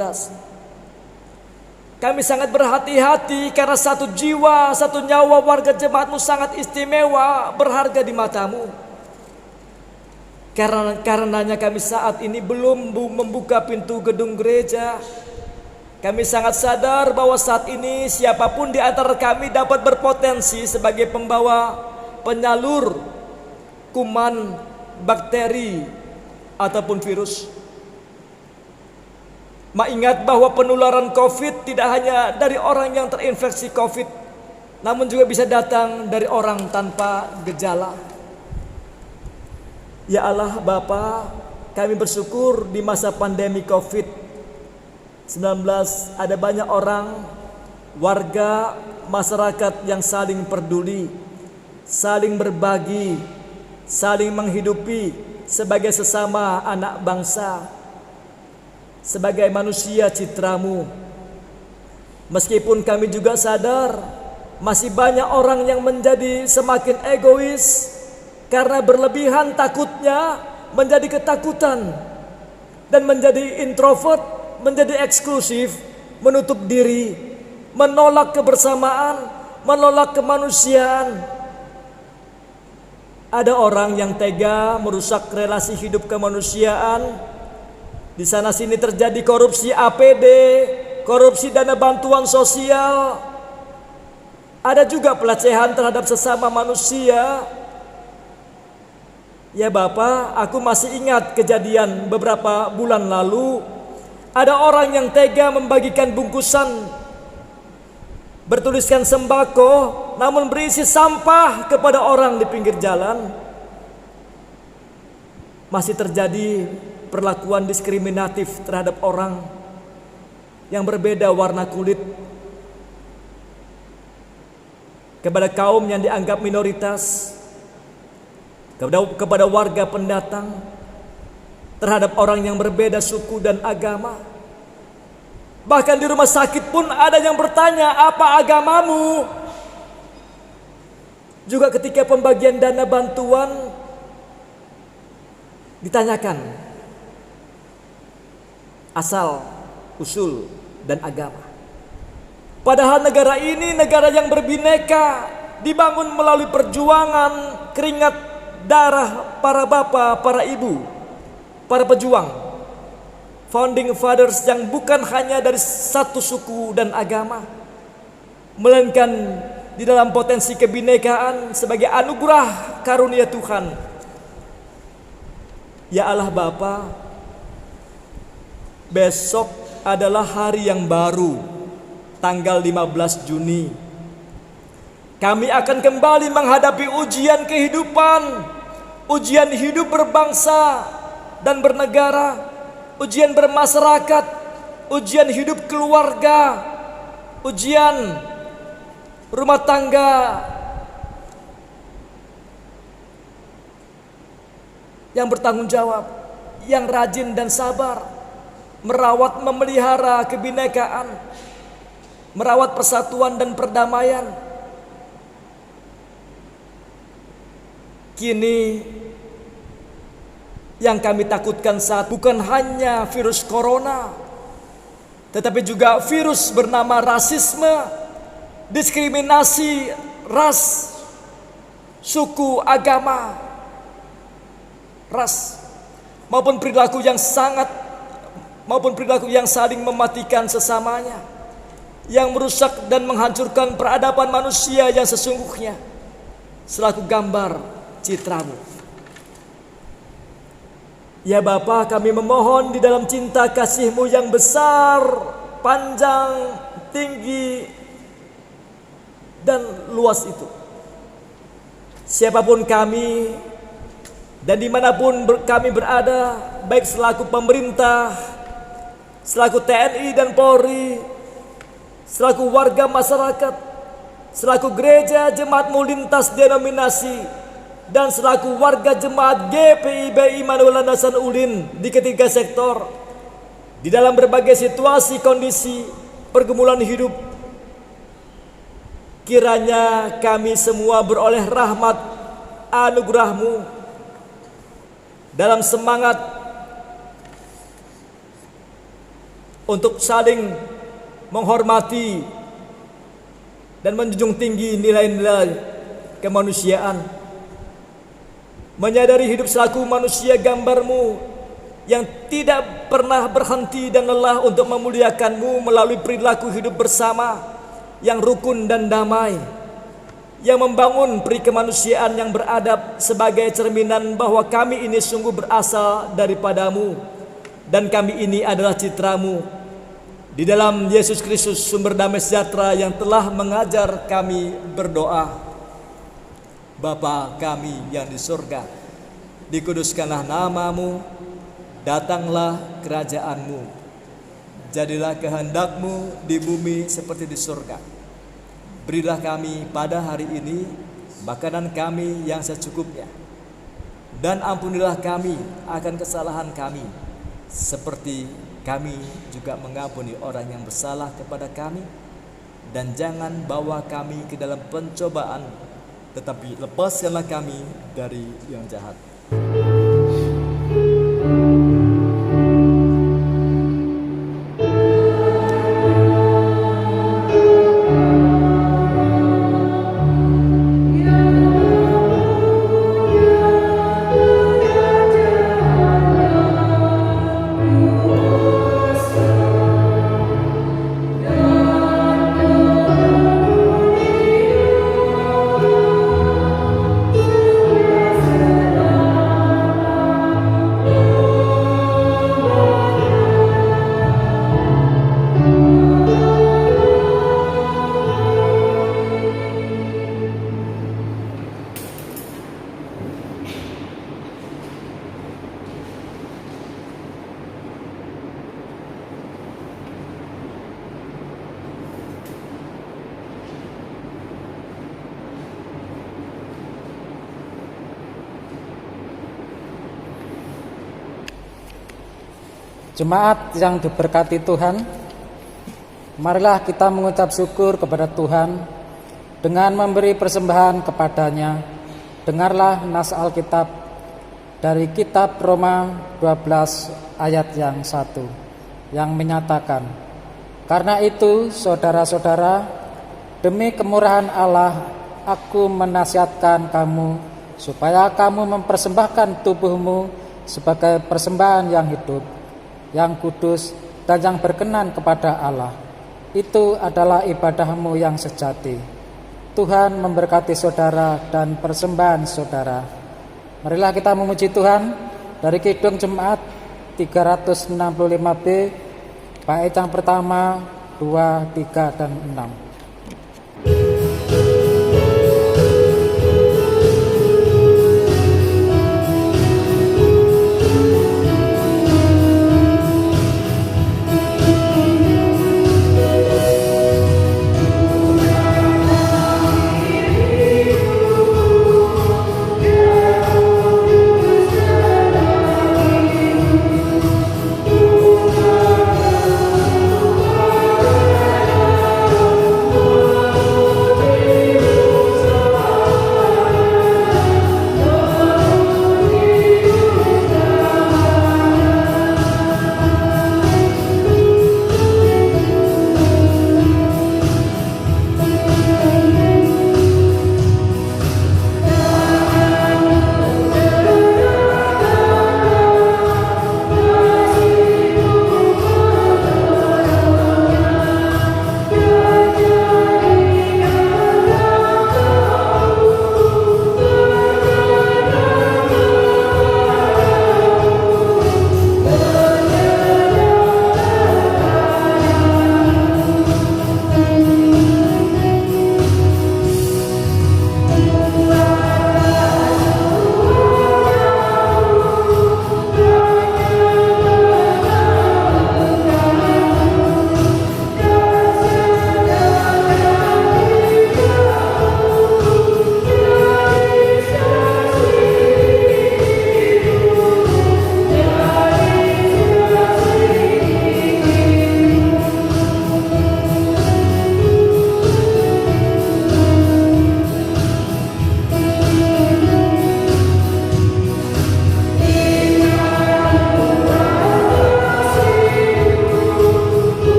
S2: Kami sangat berhati-hati karena satu jiwa, satu nyawa warga jemaat-Mu sangat istimewa, berharga di mata-Mu. Karenanya kami saat ini belum membuka pintu gedung gereja. Kami sangat sadar bahwa saat ini siapapun di antara kami dapat berpotensi sebagai pembawa, penyalur kuman, bakteri, ataupun virus. Mengingat bahwa penularan COVID tidak hanya dari orang yang terinfeksi COVID, namun juga bisa datang dari orang tanpa gejala. Ya Allah Bapa, kami bersyukur di masa pandemi COVID-19 ada banyak orang, warga, masyarakat yang saling peduli, saling berbagi, saling menghidupi sebagai sesama anak bangsa, sebagai manusia citra-Mu. Meskipun kami juga sadar masih banyak orang yang menjadi semakin egois, Karena berlebihan takutnya menjadi ketakutan dan menjadi introvert, menjadi eksklusif, menutup diri, menolak kebersamaan, menolak kemanusiaan. Ada orang yang tega merusak relasi hidup kemanusiaan. Di sana sini terjadi korupsi APD, korupsi dana bantuan sosial. Ada juga pelecehan terhadap sesama manusia. Ya Bapak, aku masih ingat kejadian beberapa bulan lalu. Ada orang yang tega membagikan bungkusan bertuliskan sembako, namun berisi sampah kepada orang di pinggir jalan. Masih terjadi perlakuan diskriminatif terhadap orang yang berbeda warna kulit, kepada kaum yang dianggap minoritas, kepada warga pendatang, terhadap orang yang berbeda suku dan agama. Bahkan di rumah sakit pun ada yang bertanya, apa agamamu? Juga ketika pembagian dana bantuan ditanyakan asal, usul, dan agama. Padahal negara ini negara yang berbineka, dibangun melalui perjuangan, keringat, darah para bapak, para ibu, para pejuang, founding fathers yang bukan hanya dari satu suku dan agama, melainkan di dalam potensi kebinekaan sebagai anugerah karunia Tuhan. Ya Allah Bapa, besok adalah hari yang baru, tanggal 15 Juni. Kami akan kembali menghadapi ujian kehidupan, ujian hidup berbangsa dan bernegara, ujian bermasyarakat, ujian hidup keluarga, ujian rumah tangga. Yang bertanggung jawab, yang rajin dan sabar, merawat memelihara kebinekaan, merawat persatuan dan perdamaian. Kini yang kami takutkan saat bukan hanya virus corona, tetapi juga virus bernama rasisme, diskriminasi ras, suku, agama, ras, maupun perilaku yang saling mematikan sesamanya, yang merusak dan menghancurkan peradaban manusia yang sesungguhnya, selaku gambar citramu. Ya Bapa, kami memohon di dalam cinta kasih-Mu yang besar, panjang, tinggi, dan luas itu, siapapun kami dan dimanapun kami berada, baik selaku pemerintah, selaku TNI dan Polri, selaku warga masyarakat, selaku gereja jemaat-Mu lintas denominasi, dan selaku warga jemaat GPIB Immanuel Landasan Ulin di ketiga sektor, di dalam berbagai situasi kondisi pergumulan hidup, kiranya kami semua beroleh rahmat anugerah-Mu dalam semangat untuk saling menghormati dan menjunjung tinggi nilai-nilai kemanusiaan, menyadari hidup selaku manusia gambar-Mu yang tidak pernah berhenti dan lelah untuk memuliakan-Mu melalui perilaku hidup bersama yang rukun dan damai, yang membangun peri kemanusiaan yang beradab sebagai cerminan bahwa kami ini sungguh berasal daripada-Mu dan kami ini adalah citra-Mu. Di dalam Yesus Kristus sumber damai sejahtera yang telah mengajar kami berdoa. Bapa kami yang di surga, dikuduskanlah nama-Mu, datanglah kerajaan-Mu, jadilah kehendak-Mu di bumi seperti di surga. Berilah kami pada hari ini makanan kami yang secukupnya, dan ampunilah kami akan kesalahan kami, seperti kami juga mengampuni orang yang bersalah kepada kami, dan jangan bawa kami ke dalam pencobaan, tetapi lepaskanlah kami dari yang jahat.
S4: Jemaat yang diberkati Tuhan, marilah kita mengucap syukur kepada Tuhan dengan memberi persembahan kepadanya. Dengarlah nas Alkitab dari kitab Roma 12 ayat yang 1 yang menyatakan, "Karena itu, saudara-saudara, demi kemurahan Allah, aku menasihatkan kamu supaya kamu mempersembahkan tubuhmu sebagai persembahan yang hidup, yang kudus, dan yang berkenan kepada Allah. Itu adalah ibadahmu yang sejati." Tuhan memberkati saudara dan persembahan saudara. Marilah kita memuji Tuhan dari Kidung Jemaat 365B, bait yang pertama, 2, 3, dan 6.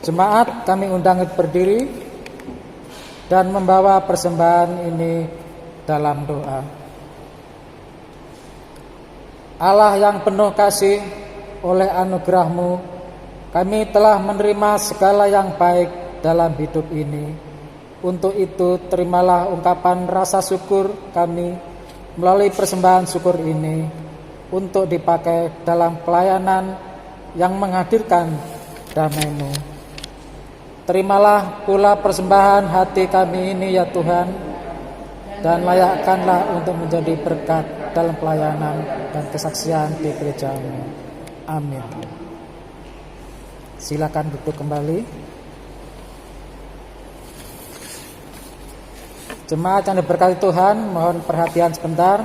S4: Jemaat kami undang berdiri dan membawa persembahan ini dalam doa. Allah yang penuh kasih, oleh anugerah-Mu kami telah menerima segala yang baik dalam hidup ini. Untuk itu terimalah ungkapan rasa syukur kami melalui persembahan syukur ini untuk dipakai dalam pelayanan yang menghadirkan damai-Mu. Terimalah pula persembahan hati kami ini ya Tuhan, dan layakkanlah untuk menjadi berkat dalam pelayanan dan kesaksian di gereja-Mu. Amin. Silakan duduk kembali. Jemaat yang diberkati Tuhan, mohon perhatian sebentar.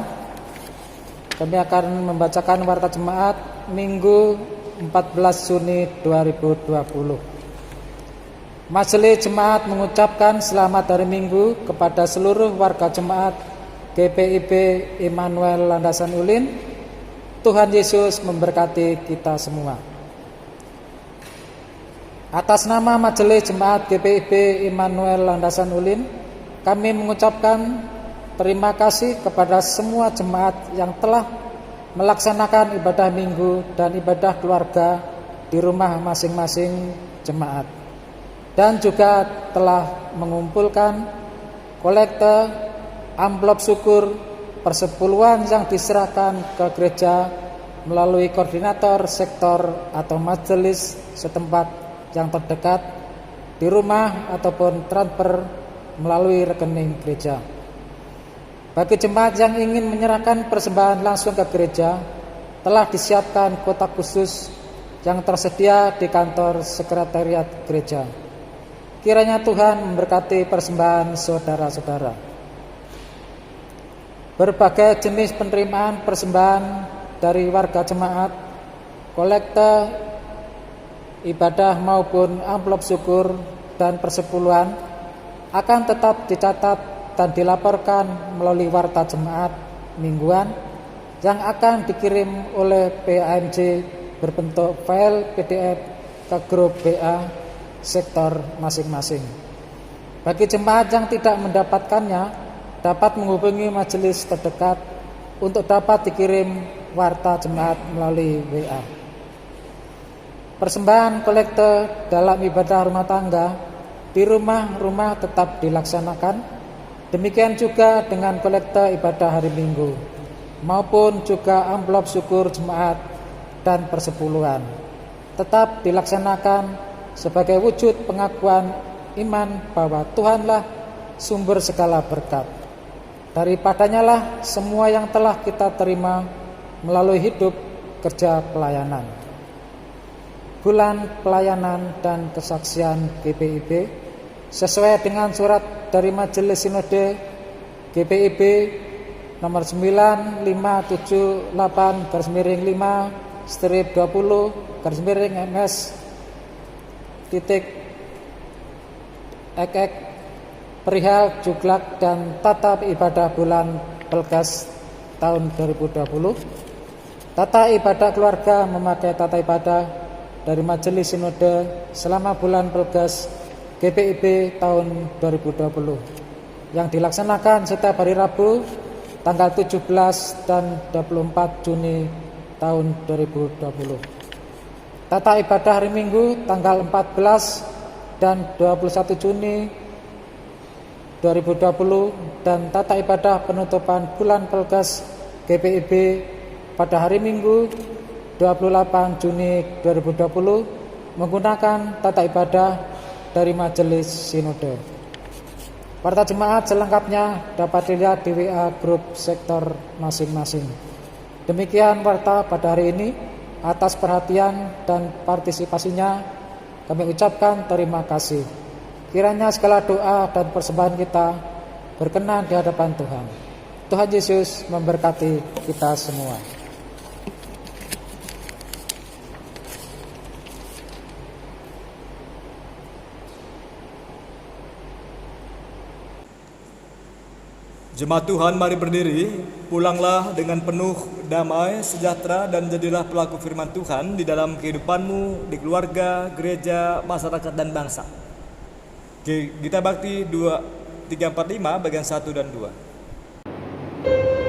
S4: Kami akan membacakan warta jemaat Minggu 14 Juni 2020. Majelis Jemaat mengucapkan selamat hari Minggu kepada seluruh warga jemaat GPIB Immanuel Landasan Ulin. Tuhan Yesus memberkati kita semua. Atas nama Majelis Jemaat GPIB Immanuel Landasan Ulin, kami mengucapkan terima kasih kepada semua jemaat yang telah melaksanakan ibadah minggu dan ibadah keluarga di rumah masing-masing jemaat, dan juga telah mengumpulkan kolekte amplop syukur persepuluhan yang diserahkan ke gereja melalui koordinator sektor atau majelis setempat yang terdekat di rumah ataupun transfer melalui rekening gereja. Bagi jemaat yang ingin menyerahkan persembahan langsung ke gereja, telah disiapkan kotak khusus yang tersedia di kantor sekretariat gereja. Kiranya Tuhan memberkati persembahan saudara-saudara. Berbagai jenis penerimaan persembahan dari warga jemaat, kolekte ibadah maupun amplop syukur dan persepuluhan akan tetap dicatat dan dilaporkan melalui warta jemaat mingguan yang akan dikirim oleh PAMJ berbentuk file PDF ke grup WA sektor masing-masing. Bagi jemaat yang tidak mendapatkannya, dapat menghubungi majelis terdekat untuk dapat dikirim warta jemaat melalui WA. Persembahan kolekte dalam ibadah rumah tangga di rumah-rumah tetap dilaksanakan. Demikian juga dengan kolekte ibadah hari Minggu maupun juga amplop syukur jemaat dan persepuluhan tetap dilaksanakan sebagai wujud pengakuan iman bahwa Tuhanlah sumber segala berkat. Daripadanya lah semua yang telah kita terima melalui hidup kerja pelayanan. Bulan pelayanan dan kesaksian GPIB sesuai dengan surat dari Majelis Sinode GPIB nomor 95/5/20/MS perihal juklak dan tata ibadah bulan Pelgas tahun 2020. Tata ibadah keluarga memakai tata ibadah dari Majelis Sinode selama bulan Pelgas GPIB tahun 2020 yang dilaksanakan setiap hari Rabu tanggal 17 dan 24 Juni tahun 2020. Tata ibadah hari Minggu tanggal 14 dan 21 Juni 2020 dan tata ibadah penutupan bulan Pelgas GPIB pada hari Minggu 28 Juni 2020 menggunakan tata ibadah dari Majelis Sinode. Warta jemaat selengkapnya dapat dilihat di WA grup sektor masing-masing. Demikian warta pada hari ini. Atas perhatian dan partisipasinya kami ucapkan terima kasih. Kiranya segala doa dan persembahan kita berkenan di hadapan Tuhan. Tuhan Yesus memberkati kita semua.
S2: Jemaat Tuhan, mari berdiri. Pulanglah dengan penuh damai, sejahtera, dan jadilah pelaku firman Tuhan di dalam kehidupanmu, di keluarga, gereja, masyarakat, dan bangsa. Gita Bakti 345 bagian 1 dan 2.
S5: Kita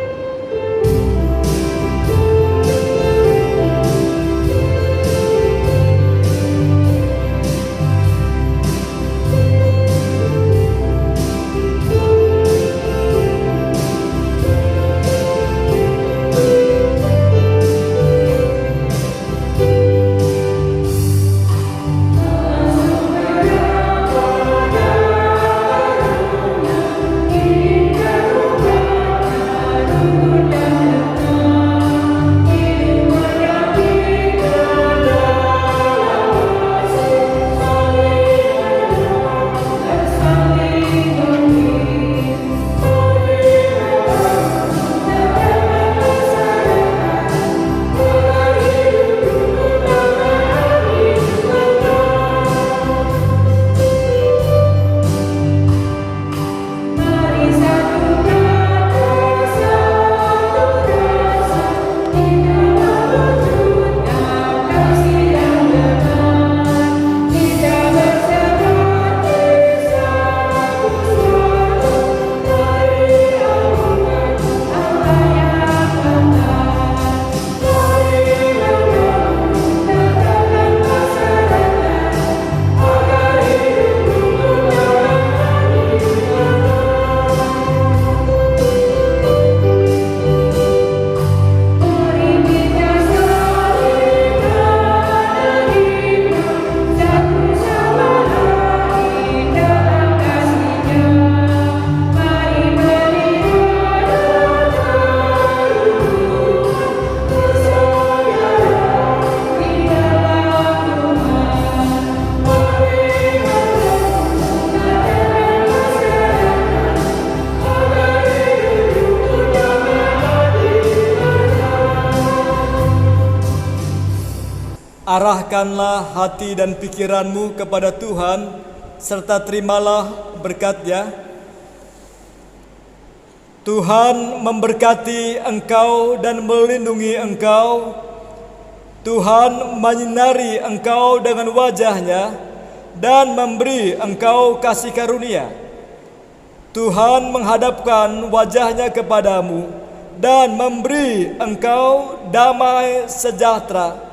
S2: Arahkanlah hati dan pikiranmu kepada Tuhan, serta terimalah berkat-Nya. Tuhan memberkati engkau dan melindungi engkau. Tuhan menyinari engkau dengan wajah-Nya dan memberi engkau kasih karunia. Tuhan menghadapkan wajah-Nya kepadamu dan memberi engkau damai sejahtera.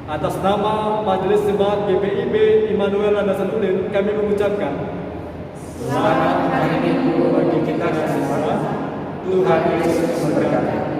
S2: Atas nama Majelis Jemaat GPIB Immanuel Landasan Udin, kami mengucapkan
S1: Selamat hari Minggu bagi kita semua. Tuhan Yesus memberkati.